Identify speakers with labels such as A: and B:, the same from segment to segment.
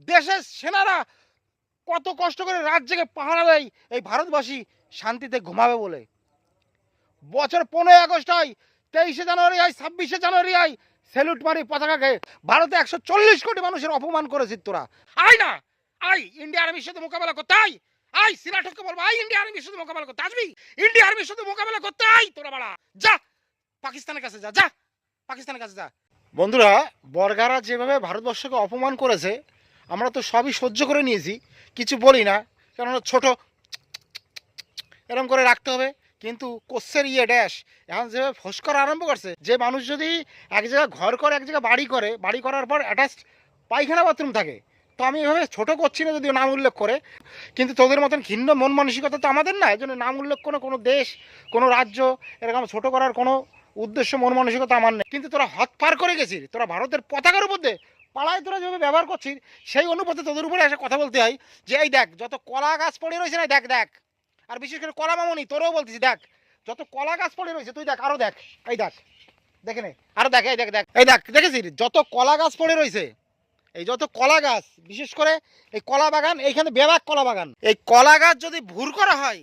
A: দেশের সেনারা কত কষ্ট করে রাত জেগে পাহারা দেয় এই ভারতবাসী শান্তিতে ঘুমাবে বলে। বছর 15 আগস্ট হয়, 23 জানুয়ারি হয়, 26 জানুয়ারি হয়, স্যালুট মারি পতাকাকে। ভারতে 140 কোটি মানুষের অপমান করেছিস তোরা। আয় না, আয় ইন্ডিয়া আর্মির সাথে মোকাবেলা করতে আয়। আয় সিনাটককে বলবো আয় ইন্ডিয়া আর্মির সাথে মোকাবেলা করতে আসবি। ইন্ডিয়া আর্মির সাথে মোকাবেলা করতে আয় তোরা বাড়া। যা পাকিস্তানের কাছে যা, যা পাকিস্তানের কাছে যা। বন্ধুরা, বর্গারা যেভাবে ভারতবর্ষকে অপমান করেছে আমরা তো সবই সহ্য করে নিয়েছি, কিছু বলি না, কেননা ছোট এরকম করে রাখতে হবে। কিন্তু কোষের ড্যাশ এখন যেভাবে ফোঁস করা আরম্ভ করছে, যে মানুষ যদি এক জায়গায় ঘর করে এক জায়গায় বাড়ি করে, বাড়ি করার পর অ্যাটাচড পায়খানা বাথরুম থাকে, তো আমি এভাবে ছোট করছি না যদিও নাম উল্লেখ করে, কিন্তু তোদের মতন ঘিন্ন মন মানসিকতা তো আমাদের না। এই জন্য নাম উল্লেখ করে কোনো দেশ কোনো রাজ্য এরকম ছোট করার কোনো উদ্দেশ্য মন মানসিকতা আমার নেই। কিন্তু তোরা হদ পার করে গেছিস, তোরা ভারতের পতাকার উপর দিয়ে পাড়ায় তোরা যেভাবে ব্যবহার করছিস, সেই অনুপাতে তোদের উপরে এসে কথা বলতে হয় যে এই দেখ যত কলা গাছ পড়ে রয়েছে না, দেখ দেখ। আর বিশেষ করে কলা মামনি তোরও বলতেছি, দেখ যত কলা গাছ পড়ে রয়েছে তুই দেখ, আরো দেখ, এই দেখ, দেখে নে, আরো দেখ, এই দেখ দেখ, এই দেখ, দেখেছিস যত কলা গাছ পড়ে রয়েছে, এই যত কলা গাছ, বিশেষ করে এই কলা বাগান, এইখানে বেবাক কলা বাগান, এই কলা গাছ যদি ভুর করা হয়,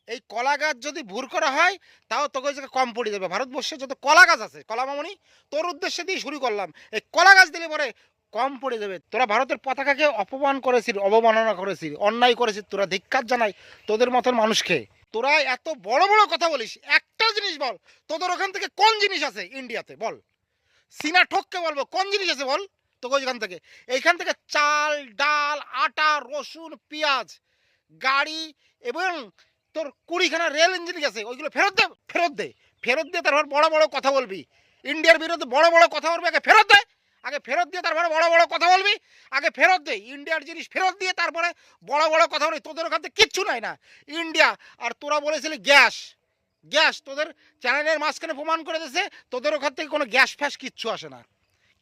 A: এই কলা গাছ যদি ভুর করা হয় তাও তোকে কম পড়ে যাবে। ভারতবর্ষে যত কলা গাছ আছে, কলা মামনি তোর উদ্দেশ্যে দিয়ে শুরু করলাম, এই কলা গাছ দিলে পরে কম পড়ে যাবে। তোরা ভারতের পতাকাকে অপমান করেছিস, অবমাননা করেছিস, অন্যায় করেছিস, তোরা ধিক্কার জানাই তোদের মতন মানুষকে। তোরা এত বড় বড় কথা বলিস, একটা জিনিস বল, তোদের ওখান থেকে কোন জিনিস আছে ইন্ডিয়াতে বল। সিনা ঠককে বলবো কোন জিনিস আছে বল তোকে ওইখান থেকে। এইখান থেকে চাল ডাল আটা রসুন পেঁয়াজ গাড়ি এবং তোর 20খানা রেল ইঞ্জিন গেছে, ওইগুলো ফেরত দে, ফেরত দে, ফেরত দিয়ে তারপর বড় বড় কথা বলবি। ইন্ডিয়ার বিরুদ্ধে বড় বড় কথা বলবি, আগে ফেরত দে, আগে ফেরত দিয়ে তারপরে বড় বড় কথা বলবি। আগে ফেরত দে, ইন্ডিয়ার জিনিস ফেরত দিয়ে তারপরে বড় বড় কথা বলবি। তোদের ওখান থেকে কিচ্ছু নাই না ইন্ডিয়া। আর তোরা বলেছিলি গ্যাস, গ্যাস তোদের চ্যানেলের মাঝখানে প্রমাণ করে দিয়েছে তোদের ওখান থেকে কোনো গ্যাস ফ্যাস কিচ্ছু আসে না,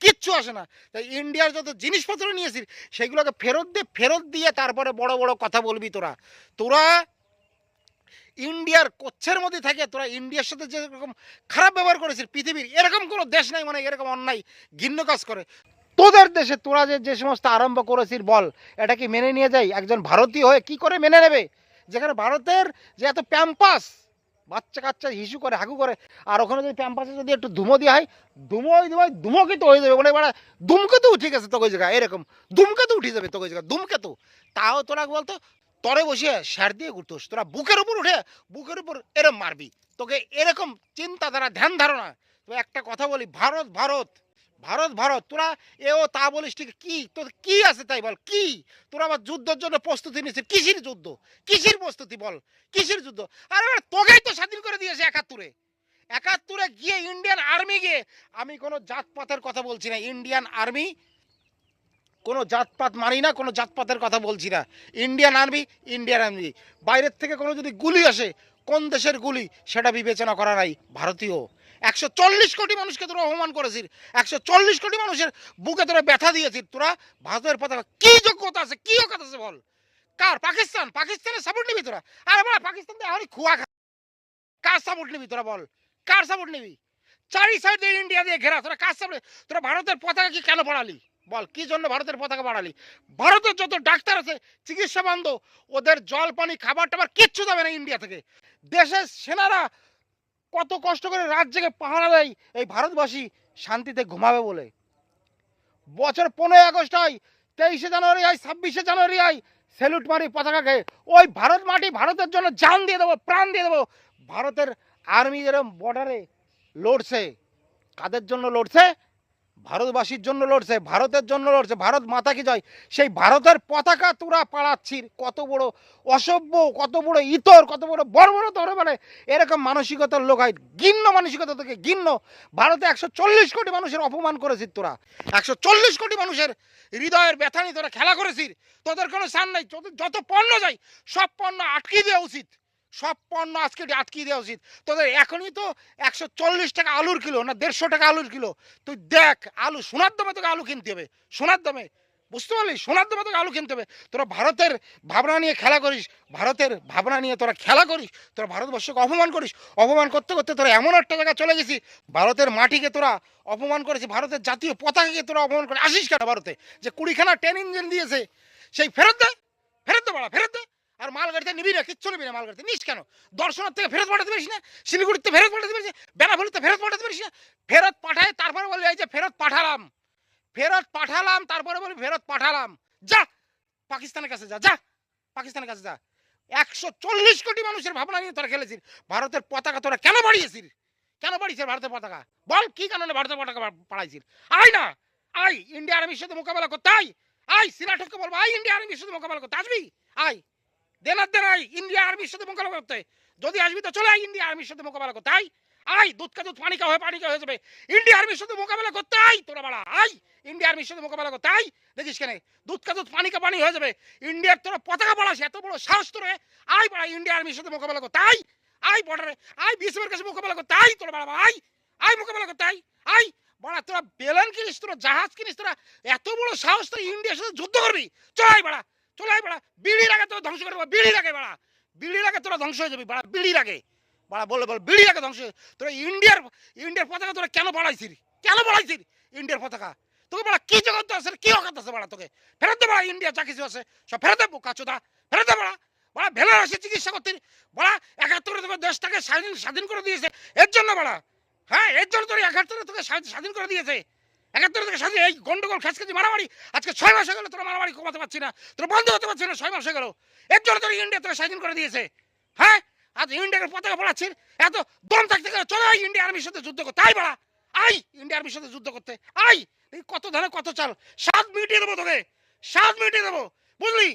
A: কিচ্ছু আসে না। তাই ইন্ডিয়ার যত জিনিসপত্র নিয়েছিস সেগুলোকে ফেরত দে, ফেরত দিয়ে তারপরে বড় বড় কথা বলবি। তোরা তোরা ইন্ডিয়ার কোচ্ছের মধ্যে থাকে, তোরা ইন্ডিয়ার সাথে যেরকম খারাপ ব্যবহার করেছিস, পৃথিবীর এরকম কোনো দেশ নাই মানে এরকম অন্যায় ঘিন্ন কাজ করে। তোদের দেশে তোরা যে সমস্ত আরম্ভ করেছিস বল, এটা কি মেনে নিয়ে যাই? একজন ভারতীয় হয়ে কি করে মেনে নেবে? যেখানে ভারতের যে এত প্যাম্পাস, বাচ্চা কাচ্চা হিসু করে হাগু করে, আর ওখানে যদি প্যাম্পাসে যদি একটু ধুমো দেওয়া হয়, ধুমোকেতু হয়ে যাবে। বলে বেড়া ধুমকেতু ঠিক আছে তোকে জায়গা, এরকম ধুমকেতু উঠে যাবে তোকে জায়গা, ধুমকেতু। তাও তোরা বলতো তরে বসে স্যার দিয়ে ঘুরতোস, তোরা বুকের উপর উঠে বুকের উপর এরম মারবি, তোকে এরকম চিন্তাধারা ধ্যান ধারণা। তো একটা কথা বলি, ভারত ভারত ভারত ভারত, তোরা এও তা বলিস ঠিক, কি তোর কি আছে তাই বল, কি তোরা আবার যুদ্ধের জন্য প্রস্তুতি নিচ্ছিস? কিসের যুদ্ধ, কিসের প্রস্তুতি বল, কিসের যুদ্ধ? আরে তোকেই তো স্বাধীন করে দিয়েছে 71-এ, 71-এ গিয়ে ইন্ডিয়ান আর্মি গিয়ে, আমি কোনো জাতপাতের কথা বলছি না, ইন্ডিয়ান আর্মি কোনো জাতপাত মানি না, কোনো জাতপাতের কথা বলছি না, ইন্ডিয়ান আর্মি ইন্ডিয়ান আর্মি। বাইরের থেকে কোনো যদি গুলি আসে, কোন দেশের গুলি সেটা বিবেচনা করা নাই, ভারতীয়। 140 কোটি মানুষকে তোরা অপমান করেছিস, 140 কোটি মানুষের বুকে তোরা ব্যথা দিয়েছিস। তোরা ভারতের পতাকা কি যোগ্যতা আছে, কি অকাত আছে বল? কার? পাকিস্তান, পাকিস্তানের সাপোর্ট নিবি তোরা? আরে বলা পাকিস্তান তো এখনই খুয়া খা, কার সাপোর্ট নিবি তোরা বল? কার সাপোর্ট নিবি? চারি সাইড দিয়ে ইন্ডিয়া দিয়ে ঘেরা, তোরা কার সাপোর্ট? তোরা ভারতের পতাকা কি কেন বাড়ালি বল? কি জন্য ভারতের পতাকা বাড়ালি? ভারতের যত ডাক্তার আছে, চিকিৎসা বন্ধ, ওদের জল পানি খাবার টাবার কিচ্ছু যাবে না ইন্ডিয়া থেকে। দেশের সেনারা কত কষ্ট করে রাত জেগে পাহারা দেয় এই ভারতবাসী শান্তিতে ঘুমাবে বলে। বছর 15 আগস্ট হয়, 23 জানুয়ারি হয়, 26 জানুয়ারি হয়, স্যালুট মারি পতাকাকে। ওই ভারত মাটি ভারতের জন্য জান দিয়ে দেবো, প্রাণ দিয়ে দেবো। ভারতের আর্মি যেরকম বর্ডারে লড়ছে, কাদের জন্য লড়ছে? ভারতবাসীর জন্য লড়ছে, ভারতের জন্য লড়ছে। ভারত মাতা কি জয়। সেই ভারতের পতাকা তোরা পাড়াচ্ছিস, কত বড় অসভ্য, কত বড় ইতর, কত বড় বর্বরতা হতে পারে এরকম মানসিকতার লোক হয়। ঘিন্ন মানসিকতা থেকে ঘিন্ন। ভারতে 140 কোটি মানুষের অপমান করেছিস তোরা, 140 কোটি মানুষের হৃদয়ের ব্যথা নিয়ে তোরা খেলা করেছিস। তোদের কোনো সান নাই, যত পণ্য যায় সব পণ্য আটকে দেওয়া উচিত, সব পণ্য আজকে আটকিয়ে দেওয়া উচিত তোদের। এখনই তো 140 টাকা আলুর কিলো না 150 টাকা আলুর কিলো। তুই দেখ আলু সোনার দামে তোকে আলু কিনতে হবে, সোনার দামে। বুঝতে পারলি? সোনার দামে তোকে আলু কিনতে হবে। তোরা ভারতের ভাবনা নিয়ে খেলা করিস, ভারতের ভাবনা নিয়ে তোরা খেলা করিস, তোরা ভারতবর্ষকে অপমান করিস। অপমান করতে করতে তোরা এমন একটা জায়গায় চলে গেছিস, ভারতের মাটিকে তোরা অপমান করেছিস, ভারতের জাতীয় পতাকাকে তোরা অপমান করে আসিস কেন ভারতে? যে 20খানা ট্রেন ইঞ্জিন দিয়েছে সেই ফেরত দে, ফেরত দে বাড়া, ফেরত দে। আর মালগাড়িতে নিবি না, কিচ্ছু নিবি না, মালগাড়িতে নিস কেন? দর্শনার থেকে ফেরত পাঠাতে পারিস না? শিলিগুড়িতে ফেরত পাঠাতে পারিস না? বেনাফুলিতে ফেরত পাঠাতে পারিস না? ফেরত পাঠায় তারপরে বলবি এই যে ফেরত পাঠালাম, ফেরত পাঠালাম, তারপরে বলি ফেরত পাঠালাম। যা পাকিস্তানের কাছে যা, যা পাকিস্তানের কাছে যা। 140 কোটি মানুষের ভাবনা নিয়ে তোরা খেলেছিস। ভারতের পতাকা তোরা কেন বাড়িয়েছিস? কেন বাড়িয়েছিস ভারতের পতাকা? বল কি কারণে ভারতের পতাকা বাড়াইছিস? আয় না, আয় ইন্ডিয়া আর্মির সাথে মোকাবেলা করতে আয়। আয় সিনাটককে বলবো আয় ইন্ডিয়া আর্মির সাথে মোকাবেলা করতে, আসবি? আয় দেনার দেন, আয় ইন্ডিয়া আর্মির সাথে মোকাবেলা করতে। যদি আসবি তো চলে আয় ইন্ডিয়া আর্মির সাথে মোকাবেলা করতে, আয়। আয় দুধ কা দুধ পানি কা হয়ে যাবে। ইন্ডিয়া আর্মির সাথে মোকাবেলা করতে আয় তোরা বাড়া, আয় ইন্ডিয়া আর্মির সাথে মোকাবেলা করতে আয়। দেখিস কেন দুধ কা দুধ পানি কা পানি হয়ে যাবে। ইন্ডিয়ার তোরা পতাকা বাড়াস, এত বড় সাহস তোরে। আয় বাড়া ইন্ডিয়া আর্মির সাথে মোকাবেলা করতে আয়। আয় বর্ডারে, আয় বিএসএফ এর কাছে মোকাবেলা করতে আয় তোরা বাড়া, আয় আয় মোকাবেলা করতে আয়। আয় বাড়া তোরা বেলন কিনিস, তোরা জাহাজ কিনিস, তোরা এত বড় সাহস তোরা ইন্ডিয়ার সাথে যুদ্ধ করবি? চলাই বাড়া, চলাই বাড়া, বিড়ির আগে তোরা ধ্বংস করে দেবো, বিড়ির আগে বাড়া, বিড়ির আগে তোরা ধ্বংস হয়ে যাবি বাড়া, বিড়ির আগে বাড়া, বলে বল বিড়ির আগে ধ্বংস। তোরা ইন্ডিয়ার পতাকা তোরা কেন বাড়াইছিস? কেন বাড়াইছিস ইন্ডিয়ার পতাকা? তোকে বাড়া কি জগৎ আছে, কি অকাত আছে বাড়া? তোকে ফেরত দে বাড়া, ইন্ডিয়া যা কিছু আছে সব ফেরত দে, বোকা চোদা ফেরত দে বাড়া। বাড়া ভেলে আসে চিকিৎসা করতে বাড়া, 71 তোকে দেশটাকে স্বাধীন স্বাধীন করে দিয়েছে এর জন্য বাড়া। হ্যাঁ এর জন্য তোর 71 তোকে স্বাধীন করে দিয়েছে, 71 থেকে স্বাধীন। এই গন্ডগোল খেসখেসি মারামারি আজকে 6 মাস হয়ে গেল, তোরা মারামারি কমাতে পারছি না, তোরা বন্ধ হতে পারছি না, 6 মাস হয়ে গেল। এর জন্য তোর ইন্ডিয়া তোকে স্বাধীন করে দিয়েছে। হ্যাঁ আজ ইন্ডিয়ার পতাকা পড়াচ্ছিস, এত দম থাকতে গেলে চলে আয় ইন্ডিয়া আর্মির সাথে যুদ্ধ করতে, আয় বাড়া, আয় ইন্ডিয়া আর্মির সাথে যুদ্ধ করতে আয়। এই কত ধানে কত চাল, 7 মিনিটে দেবো তোকে, 7 মিনিটে দেবো, বুঝলি?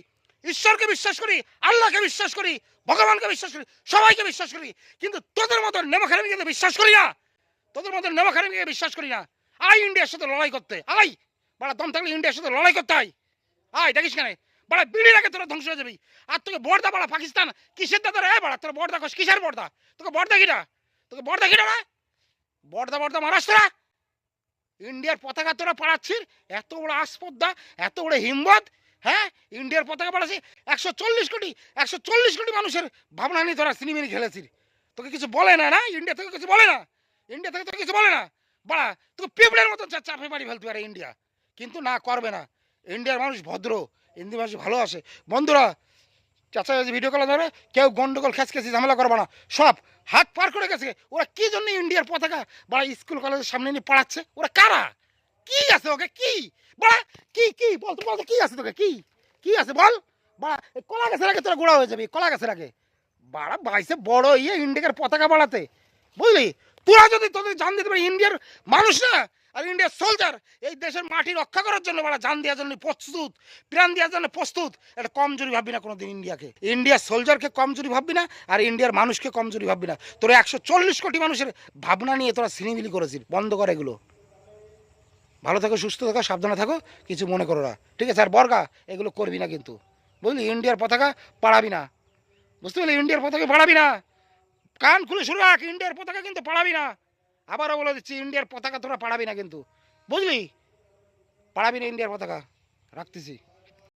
A: ঈশ্বরকে বিশ্বাস করি, আল্লাহকে বিশ্বাস করি, ভগবানকে বিশ্বাস করি, সবাইকে বিশ্বাস করি, কিন্তু তোদের মতো নেমখারামিকে বিশ্বাস করি না, তোদের মতো নেমখারামিকে বিশ্বাস করি না। আয় ইন্ডিয়ার সাথে লড়াই করতে আয় বাড়া, দম থাকলে ইন্ডিয়ার সাথে লড়াই করতে আয়। আয় দেখিস কেন বাড়া, বিড়ির আগে তোরা ধ্বংস হয়ে যাবি। আর তোকে বর্দা বাড়া পাকিস্তান কিসের দাদা রে বাড়া? তোর বর্দা কিসের বর্দা? তোকে বর্দা কিনা, তোকে বর্দা কিনা রে? বর্দা বর্দা মারাস তোরা? ইন্ডিয়ার পতাকা তোরা পাড়াচ্ছিস, এত বড় আসপদ্দা, এত বড় হিম্মত। হ্যাঁ ইন্ডিয়ার পতাকা পাড়াচ্ছিস, 140 কোটি মানুষের ভাবনা নিয়ে তোরা সিনেমিনি খেলেছিস। তোকে কিছু বলে না, না ইন্ডিয়া থেকে কিছু বলে না, ইন্ডিয়া থেকে তোকে কিছু বলে না বাড়া। তোকে পিঁপড়ের মতন চাপে মারি ফেলতে পারে ইন্ডিয়া, কিন্তু না করবে না। ইন্ডিয়ার মানুষ ভদ্র, ইন্ডিয়ার মানুষ ভালো আসে। বন্ধুরা চাচা ভিডিও কল ধরে কেউ গন্ডগোল খেসখেসি ঝামেলা করবে না, সব হাত পার করে গেছে। ওরা কি জন্য ইন্ডিয়ার পতাকা বাড়া স্কুল কলেজের সামনে নিয়ে পড়াচ্ছে? ওরা কারা? কি আছে ওকে, কি বাড়া, কি কি বল তো, বল কি আছে তোকে, কি কি আছে বল বাড়া। কলা গাছের আগে তোরা গোড়া হয়ে যাবি, কলা গাছের আগে বাড়া। বাইসে বড় ইন্ডিয়ার পতাকা বাড়াতে, বুঝলি? তোরা যদি তোদের জান দিতে পারি, ইন্ডিয়ার মানুষ না আর ইন্ডিয়ার সোলজার এই দেশের মাটি রক্ষা করার জন্য বাড়া জান দেওয়ার জন্য প্রস্তুত, প্রাণ দেওয়ার জন্য প্রস্তুত। এটা কমজোরি ভাববি না কোনোদিন ইন্ডিয়াকে, ইন্ডিয়ার সোলজারকে কমজোরি ভাববি না, আর ইন্ডিয়ার মানুষকে কমজোরি ভাববি না। তোরা 140 কোটি মানুষের ভাবনা নিয়ে তোরা সিনিমিলি করেছিস, বন্ধ কর এগুলো। ভালো থাকো, সুস্থ থাকো, সাবধানে থাকো, কিছু মনে করো না, ঠিক আছে? আর বর্গা এগুলো করবি না কিন্তু, বুঝলি? ইন্ডিয়ার পতাকা পাড়াবি না, বুঝতে পারলি? ইন্ডিয়ার পতাকা পাড়াবি না, কান খুলে শুরু রাখ, ইন্ডিয়ার পতাকা কিন্তু পাড়াবি না। আবারও বলে দিচ্ছি, ইন্ডিয়ার পতাকা তোরা পাড়াবি না কিন্তু, বুঝলি? পাড়াবি না ইন্ডিয়ার পতাকা, রাখতেছি।